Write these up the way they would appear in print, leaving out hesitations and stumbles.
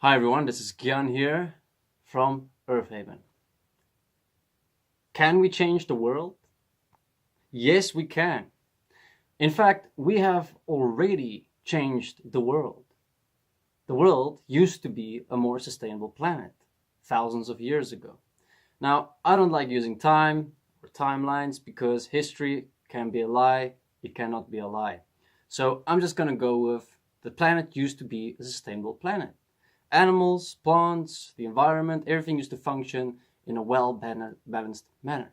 Hi everyone, this is Gyan here from Earthhaven. Can we change the world? Yes, we can. In fact, we have already changed the world. The world used to be a more sustainable planet thousands of years ago. Now, I don't like using time or timelines because history can be a lie, it cannot be a lie. So I'm just going to go with the planet used to be a sustainable planet. Animals, plants, the environment, everything used to function in a well-balanced manner.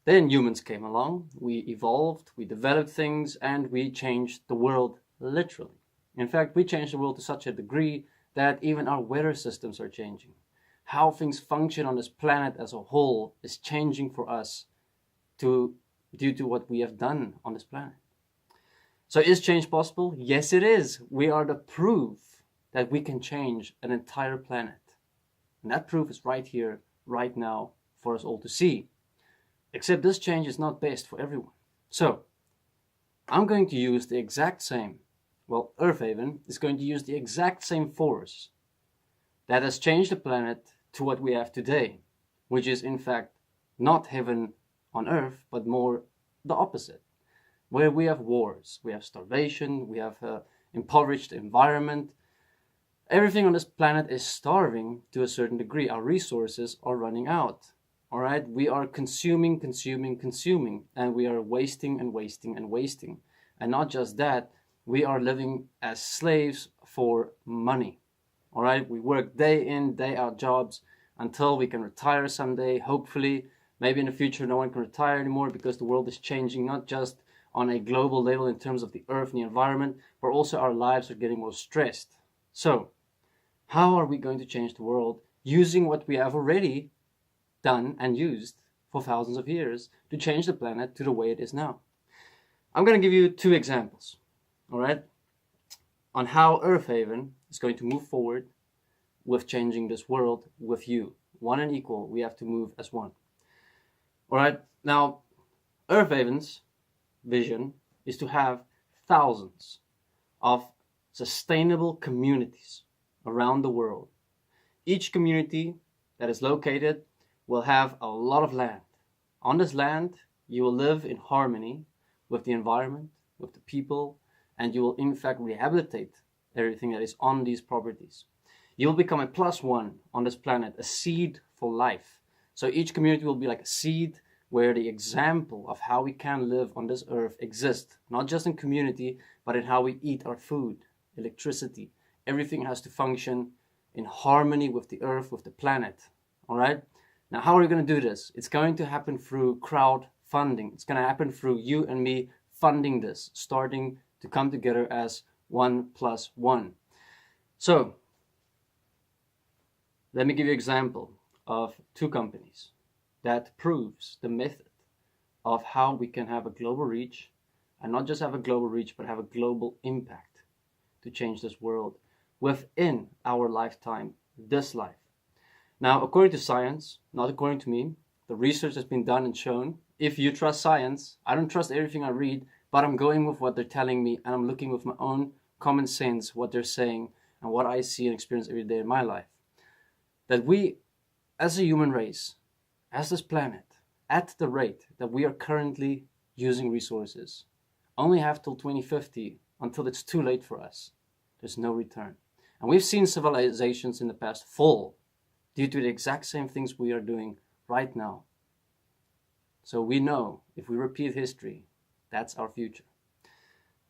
Then humans came along, we evolved, we developed things, and we changed the world literally. In fact, we changed the world to such a degree that even our weather systems are changing. How things function on this planet as a whole is changing for us due to what we have done on this planet. So is change possible? Yes, it is. We are the proof that we can change an entire planet. And that proof is right here, right now, for us all to see. Except this change is not best for everyone. So, I'm going to use the exact same, Earthhaven is going to use the exact same force that has changed the planet to what we have today, which is in fact not heaven on earth, but more the opposite, where we have wars, we have starvation, we have an impoverished environment. Everything on this planet is starving to a certain degree. Our resources are running out. All right, we are consuming, and we are wasting and wasting and wasting. And not just that, we are living as slaves for money. All right, we work day in, day out jobs until we can retire someday. Hopefully, maybe in the future, no one can retire anymore because the world is changing, not just on a global level in terms of the earth and the environment, but also our lives are getting more stressed. So, how are we going to change the world using what we have already done and used for thousands of years to change the planet to the way it is now? I'm going to give you two examples, all right, on how Earthhaven is going to move forward with changing this world with you. One and equal, we have to move as one. All right, now Earthhaven's vision is to have thousands of sustainable communities around the world. Each community that is located will have a lot of land. On this land, you will live in harmony with the environment, with the people, and you will in fact rehabilitate everything that is on these properties. You will become a +1 on this planet, a seed for life. So each community will be like a seed where the example of how we can live on this earth exists, not just in community, but in how we eat our food, electricity. Everything has to function in harmony with the earth, with the planet. All right? Now, how are we going to do this? It's going to happen through crowdfunding. It's going to happen through you and me funding this, starting to come together as 1+1. So, let me give you an example of two companies that proves the method of how we can have a global reach, and not just have a global reach, but have a global impact to change this world within our lifetime, this life. Now, according to science, not according to me, the research has been done and shown. If you trust science, I don't trust everything I read, but I'm going with what they're telling me, and I'm looking with my own common sense, what they're saying, and what I see and experience every day in my life. That we, as a human race, as this planet, at the rate that we are currently using resources, only have till 2050 until it's too late for us. There's no return. And we've seen civilizations in the past fall due to the exact same things we are doing right now. So we know if we repeat history, that's our future.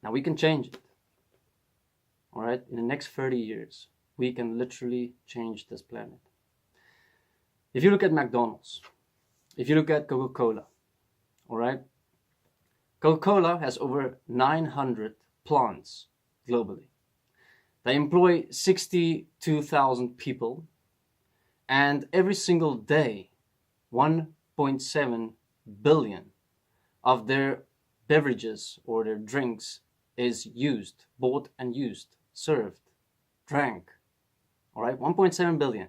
Now we can change it. All right, in the next 30 years, we can literally change this planet. If you look at McDonald's, if you look at Coca-Cola, all right, Coca-Cola has over 900 plants globally. They employ 62,000 people, and every single day, 1.7 billion of their beverages or their drinks is used, bought and used, served, drank. All right, 1.7 billion.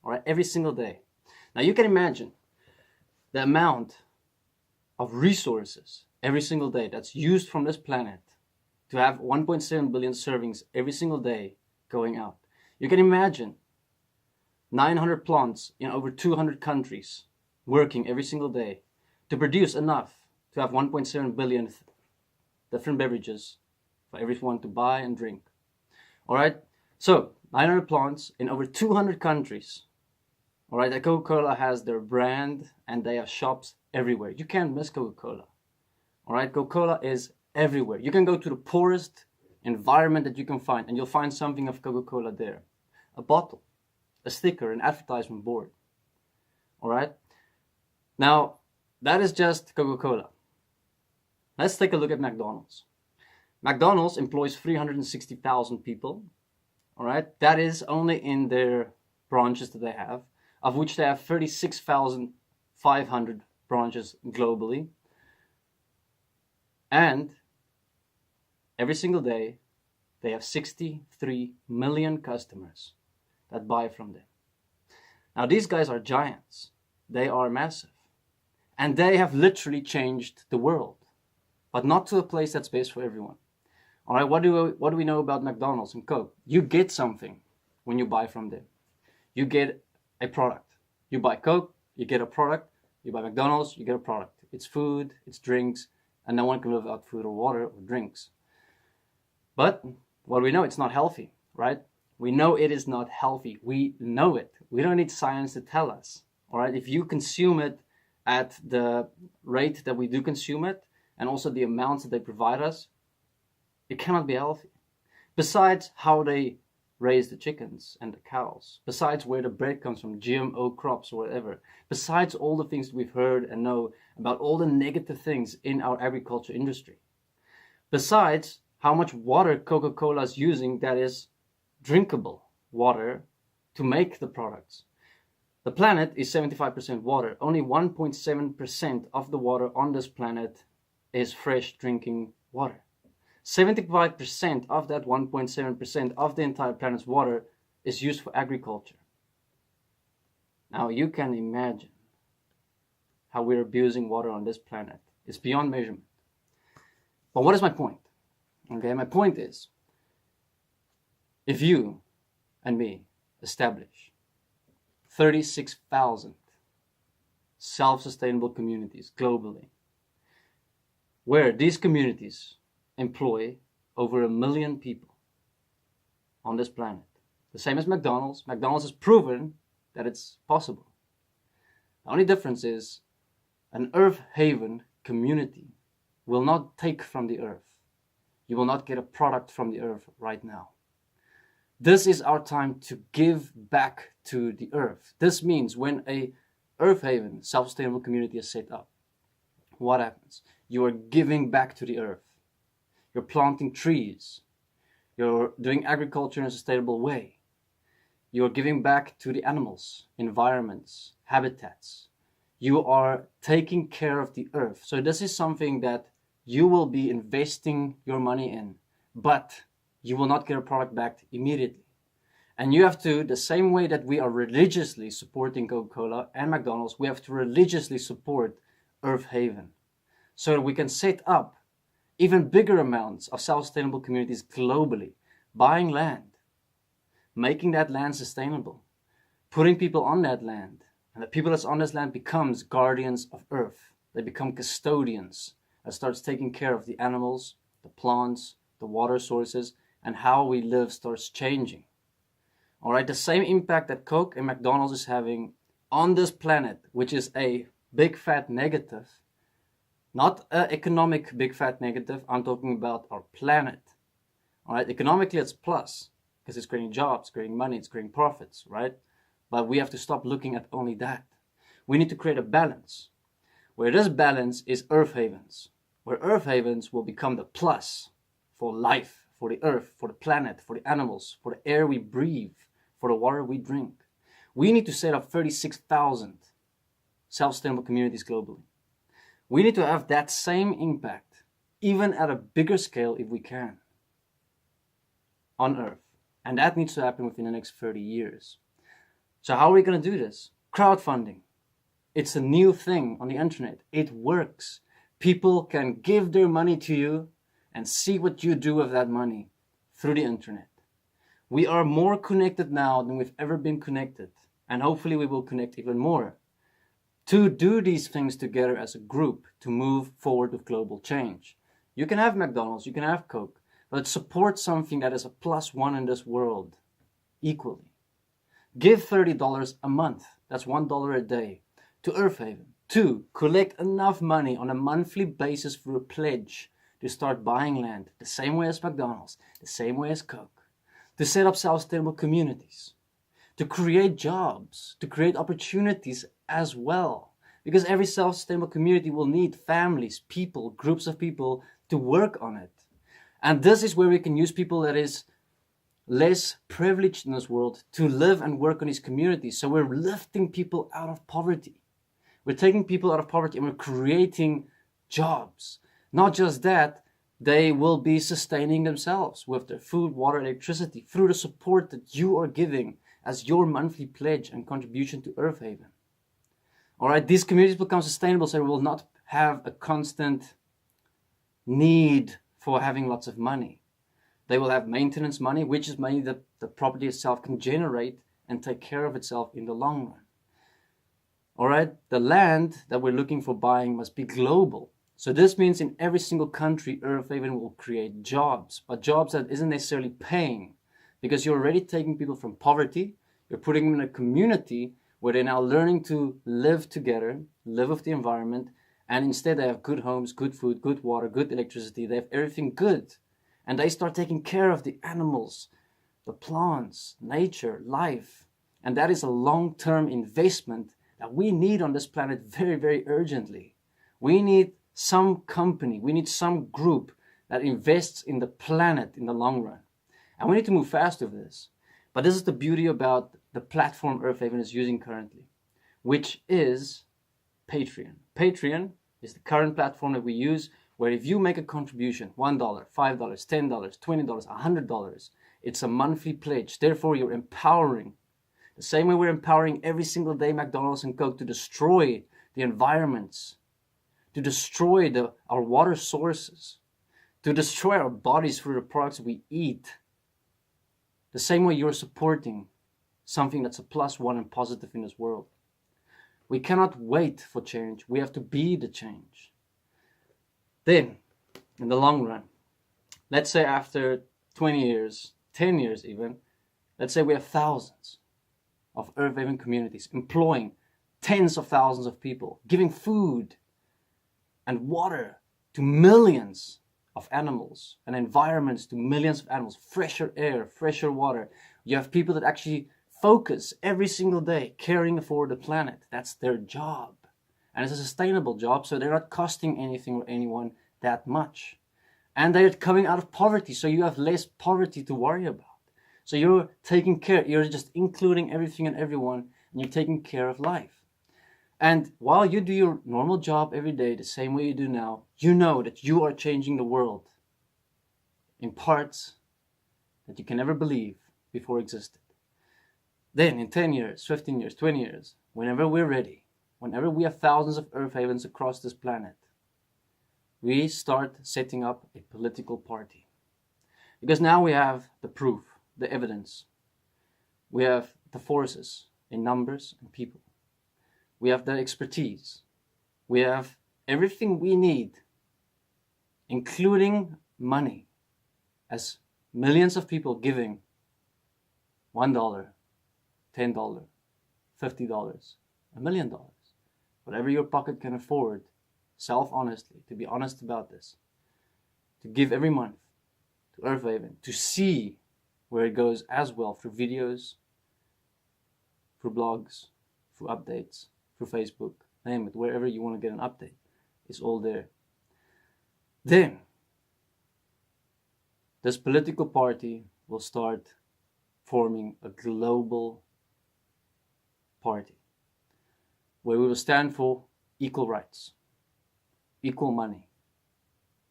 All right, every single day. Now you can imagine the amount of resources every single day that's used from this planet to have 1.7 billion servings every single day going out. You can imagine 900 plants in over 200 countries working every single day to produce enough to have 1.7 billion different beverages for everyone to buy and drink. All right, so 900 plants in over 200 countries. All right, Coca-Cola has their brand and they have shops everywhere. You can't miss Coca-Cola. All right, Coca-Cola is everywhere. You can go to the poorest environment that you can find and you'll find something of Coca-Cola there. A bottle, a sticker, an advertisement board. All right, now that is just Coca-Cola. Let's take a look at McDonald's. McDonald's employs 360,000 people. All right, that is only in their branches that they have, of which they have 36,500 branches globally. And every single day, they have 63 million customers that buy from them. Now, these guys are giants. They are massive. And they have literally changed the world, but not to a place that's best for everyone. All right, what do we know about McDonald's and Coke? You get something when you buy from them. You get a product. You buy Coke, you get a product. You buy McDonald's, you get a product. It's food, it's drinks, and no one can live without food or water or drinks. But what we know, it's not healthy, right? We know it is not healthy. We know it. We don't need science to tell us. All right, if you consume it at the rate that we do consume it, and also the amounts that they provide us, it cannot be healthy. Besides how they raise the chickens and the cows, besides where the bread comes from, GMO crops or whatever, besides all the things we've heard and know about all the negative things in our agriculture industry, besides how much water Coca-Cola is using that is drinkable water to make the products. The planet is 75% water. Only 1.7% of the water on this planet is fresh drinking water. 75% of that 1.7% of the entire planet's water is used for agriculture. Now you can imagine how we're abusing water on this planet. It's beyond measurement. But what is my point? Okay, my point is, if you and me establish 36,000 self-sustainable communities globally, where these communities employ over 1 million people on this planet. The same as McDonald's. McDonald's has proven that it's possible. The only difference is an Earth Haven community will not take from the earth. You will not get a product from the earth right now. This is our time to give back to the earth. This means when a Earth Haven self-sustainable community is set up, what happens? You are giving back to the earth. You're planting trees. You're doing agriculture in a sustainable way. You're giving back to the animals, environments, habitats. You are taking care of the earth. So this is something that you will be investing your money in, but you will not get a product back immediately. And you have to, the same way that we are religiously supporting Coca-Cola and McDonald's, we have to religiously support Earth Haven so that we can set up even bigger amounts of self-sustainable communities globally, buying land, making that land sustainable, putting people on that land, and the people that's on this land becomes guardians of earth. They become custodians that starts taking care of the animals, the plants, the water sources, and how we live starts changing. All right, the same impact that Coke and McDonald's is having on this planet, which is a big fat negative, not an economic big fat negative. I'm talking about our planet. All right, economically it's plus because it's creating jobs, creating money, it's creating profits, right? But we have to stop looking at only that. We need to create a balance where this balance is Earth Havens, where Earth Havens will become the plus for life, for the earth, for the planet, for the animals, for the air we breathe, for the water we drink. We need to set up 36,000 self-sustainable communities globally. We need to have that same impact, even at a bigger scale if we can, on Earth. And that needs to happen within the next 30 years. So how are we going to do this? Crowdfunding. It's a new thing on the internet. It works. People can give their money to you and see what you do with that money through the internet. We are more connected now than we've ever been connected. And hopefully we will connect even more to do these things together as a group to move forward with global change. You can have McDonald's, you can have Coke, but support something that is a +1 in this world equally. Give $30 a month, that's $1 a day, to Earth Haven. 2, collect enough money on a monthly basis through a pledge to start buying land, the same way as McDonald's, the same way as Coke, to set up self-sustainable communities, to create jobs, to create opportunities as well. Because every self-sustainable community will need families, people, groups of people to work on it. And this is where we can use people that is less privileged in this world to live and work on these communities. So we're lifting people out of poverty. We're taking people out of poverty and we're creating jobs. Not just that, they will be sustaining themselves with their food, water, electricity through the support that you are giving as your monthly pledge and contribution to Earth Haven. All right, these communities become sustainable so we will not have a constant need for having lots of money. They will have maintenance money, which is money that the property itself can generate and take care of itself in the long run. All right, the land that we're looking for buying must be global. So this means in every single country, Earth Haven will create jobs, but jobs that isn't necessarily paying, because you're already taking people from poverty, you're putting them in a community where they're now learning to live together, live with the environment, and instead they have good homes, good food, good water, good electricity, they have everything good. And they start taking care of the animals, the plants, nature, life. And that is a long-term investment that we need on this planet very, very urgently. We need some company, we need some group that invests in the planet in the long run. And we need to move fast with this. But this is the beauty about the platform Earth Haven is using currently, which is Patreon. Patreon is the current platform that we use where if you make a contribution, $1, $5, $10, $20, $100, it's a monthly pledge. Therefore, you're empowering. The same way we're empowering every single day McDonald's and Coke to destroy the environments, to destroy our water sources, to destroy our bodies through the products we eat. The same way you're supporting something that's a +1 and positive in this world. We cannot wait for change. We have to be the change. Then, in the long run, let's say after 20 years, 10 years even, let's say we have thousands of Earth Haven communities employing tens of thousands of people, giving food and water to millions of animals and environments to millions of animals, fresher air, fresher water. You have people that actually focus every single day caring for the planet. That's their job. And it's a sustainable job, so they're not costing anything or anyone that much. And they're coming out of poverty, so you have less poverty to worry about. So you're taking care, you're just including everything and everyone, and you're taking care of life. And while you do your normal job every day, the same way you do now, you know that you are changing the world in parts that you can never believe before existed. Then in 10 years, 15 years, 20 years, whenever we're ready, whenever we have thousands of Earth Havens across this planet, we start setting up a political party. Because now we have the proof, the evidence. We have the forces in numbers and people. We have the expertise. We have everything we need, including money, as millions of people giving $1, $10, $50, $1 million, whatever your pocket can afford, self-honestly, to be honest about this, to give every month to Earth Haven, to see where it goes as well through videos, through blogs, through updates, through Facebook, name it, wherever you want to get an update, it's all there. Then, this political party will start forming a global party where we will stand for equal rights, equal money,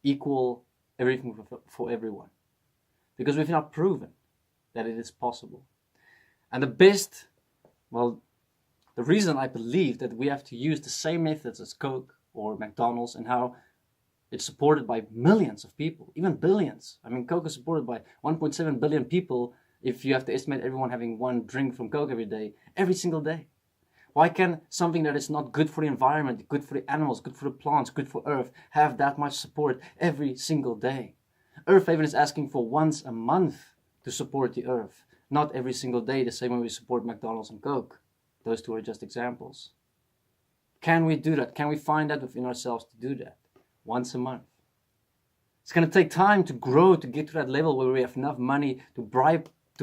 equal everything for everyone. Because we've now proven that it is possible. And the reason I believe that we have to use the same methods as Coke or McDonald's and how it's supported by millions of people, even billions. I mean, Coke is supported by 1.7 billion people if you have to estimate everyone having one drink from Coke every single day? Why can something that is not good for the environment, good for the animals, good for the plants, good for Earth, have that much support every single day? Earth Haven is asking for once a month to support the Earth, not every single day, the same way we support McDonald's and Coke. Those two are just examples. Can we do that? Can we find that within ourselves to do that once a month? It's going to take time to grow, to get to that level where we have enough money to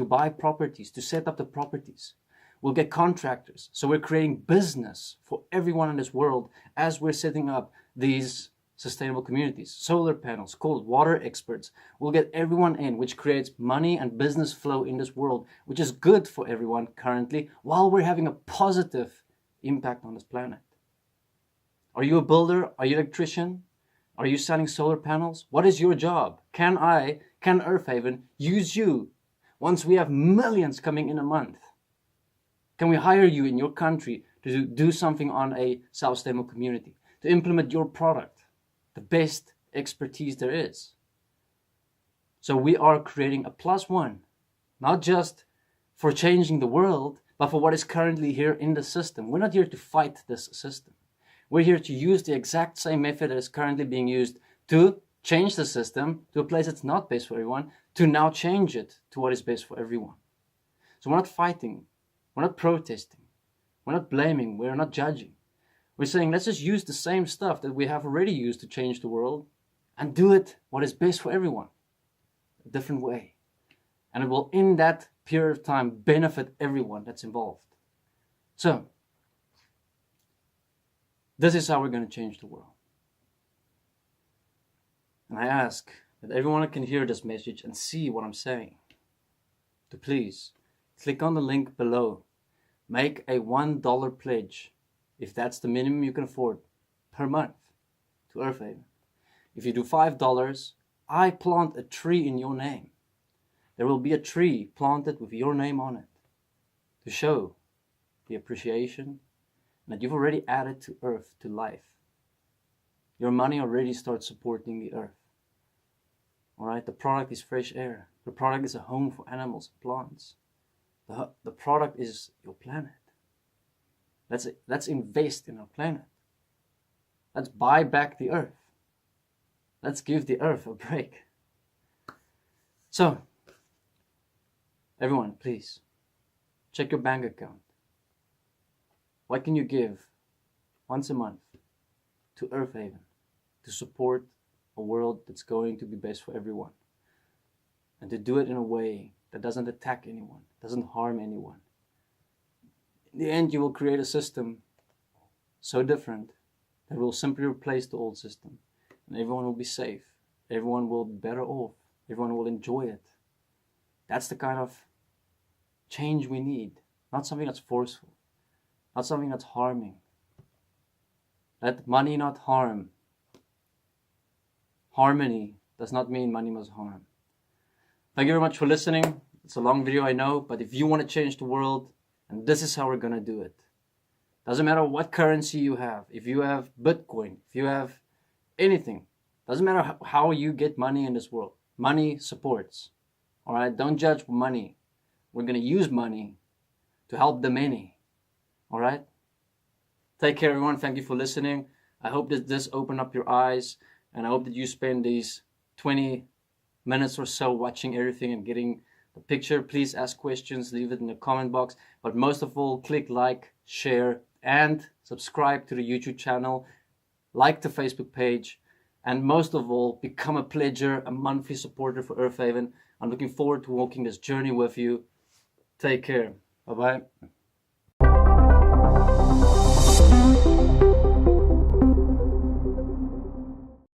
buy properties, to set up the properties. We'll get contractors. So we're creating business for everyone in this world as we're setting up these sustainable communities. Solar panels, cold water experts. We'll get everyone in, which creates money and business flow in this world, which is good for everyone currently, while we're having a positive impact on this planet. Are you a builder? Are you an electrician? Are you selling solar panels? What is your job? Can Earth Haven use you once we have millions coming in a month? Can we hire you in your country to do something on a self-sustainable community, to implement your product, the best expertise there is? So we are creating a +1, not just for changing the world, but for what is currently here in the system. We're not here to fight this system. We're here to use the exact same method that is currently being used to change the system to a place that's not best for everyone, to now change it to what is best for everyone. So we're not fighting, we're not protesting, we're not blaming, we're not judging. We're saying, let's just use the same stuff that we have already used to change the world and do it what is best for everyone, a different way. And it will, in that period of time, benefit everyone that's involved. So, this is how we're going to change the world. And I ask that everyone can hear this message and see what I'm saying, to please click on the link below. Make a $1 pledge, if that's the minimum you can afford, per month to Earth Haven. If you do $5, I plant a tree in your name. There will be a tree planted with your name on it to show the appreciation that you've already added to Earth, to life. Your money already starts supporting the Earth. All right, the product is fresh air. The product is a home for animals and plants. The product is your planet. Let's invest in our planet. Let's buy back the Earth. Let's give the Earth a break. So, everyone, please, check your bank account. What can you give once a month to Earth Haven to support a world that's going to be best for everyone? And to do it in a way that doesn't attack anyone, doesn't harm anyone. In the end, you will create a system so different that will simply replace the old system. And everyone will be safe. Everyone will be better off. Everyone will enjoy it. That's the kind of change we need. Not something that's forceful. Not something that's harming. Let money not harm. Harmony does not mean money must harm. Thank you very much for listening. It's a long video, I know, but if you want to change the world, and this is how we're going to do it. Doesn't matter what currency you have. If you have Bitcoin, if you have anything, doesn't matter how you get money in this world. Money supports. All right, don't judge money. We're going to use money to help the many. All right? Take care, everyone. Thank you for listening. I hope that this opened up your eyes, and I hope that you spend these 20 minutes or so watching everything and getting the picture. Please ask questions, leave it in the comment box. But most of all, click like, share, and subscribe to the YouTube channel. Like the Facebook page. And most of all, become a pledger, a monthly supporter for Earth Haven. I'm looking forward to walking this journey with you. Take care. Bye-bye.